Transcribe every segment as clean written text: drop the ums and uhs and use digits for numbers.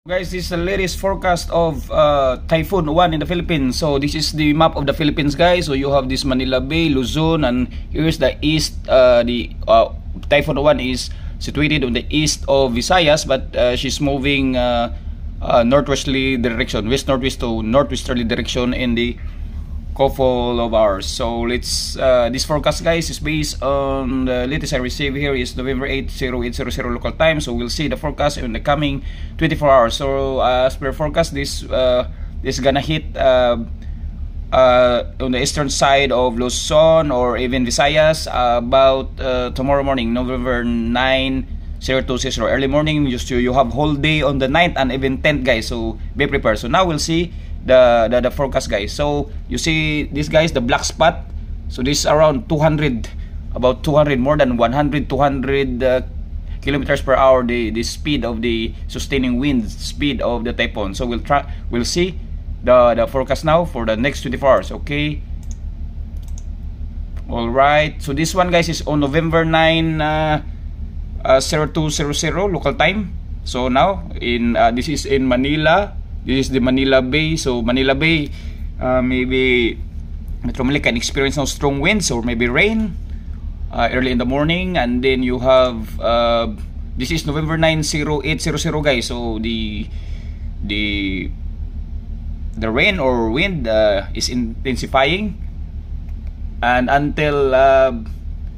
Guys, this is the latest forecast of Typhoon 1 in the Philippines. So this is the map of the Philippines, guys. So you have this Manila Bay, Luzon, and here's the east. Typhoon 1 is situated on the east of Visayas, but she's moving northwesterly direction, west-northwest to northwesterly direction in the couple of hours. So let's this forecast, guys, is based on the latest I received here is November 8, 0800 local time. So we'll see the forecast in the coming 24 hours. So as per forecast, this gonna hit on the eastern side of Luzon or even Visayas about tomorrow morning, November 9, 0200 early morning. You have whole day on the 9th and even 10th, guys. So be prepared. So now we'll see the forecast, guys. So you see this, guys, the black spot. So this is around 200, about 200, more than 100, 200 kilometers per hour, the speed of the sustaining wind speed of the typhoon. So we'll see the forecast now for the next 24 hours. Okay, all right. So this one, guys, is on November 9, 0200 local time. So now in this is in Manila. This is the Manila Bay. So Manila Bay, maybe Metro Manila can experience now strong winds or maybe rain early in the morning. And then you have this is November 9, 0800, guys. So the rain or wind is intensifying, and until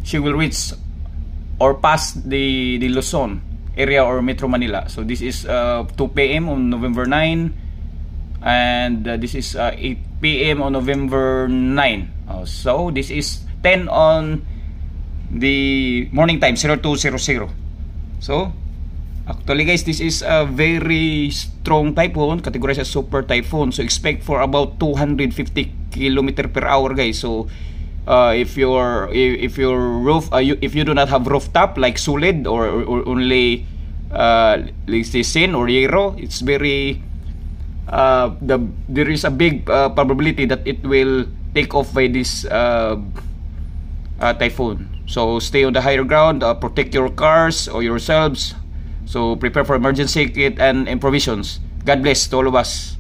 she will reach or pass the Luzon area or Metro Manila. So this is 2 p.m. on November 9, and this is 8 p.m. on November 9. So this is 10 on the morning time, 0200. So actually, guys, this is a very strong typhoon, categorized as super typhoon. So expect for about 250 km per hour, guys. So if your roof, if you do not have rooftop like solid or only like sin or yero, it's very there is a big probability that it will take off by this typhoon. So stay on the higher ground, protect your cars or yourselves. So prepare for emergency kit and provisions. God bless to all of us.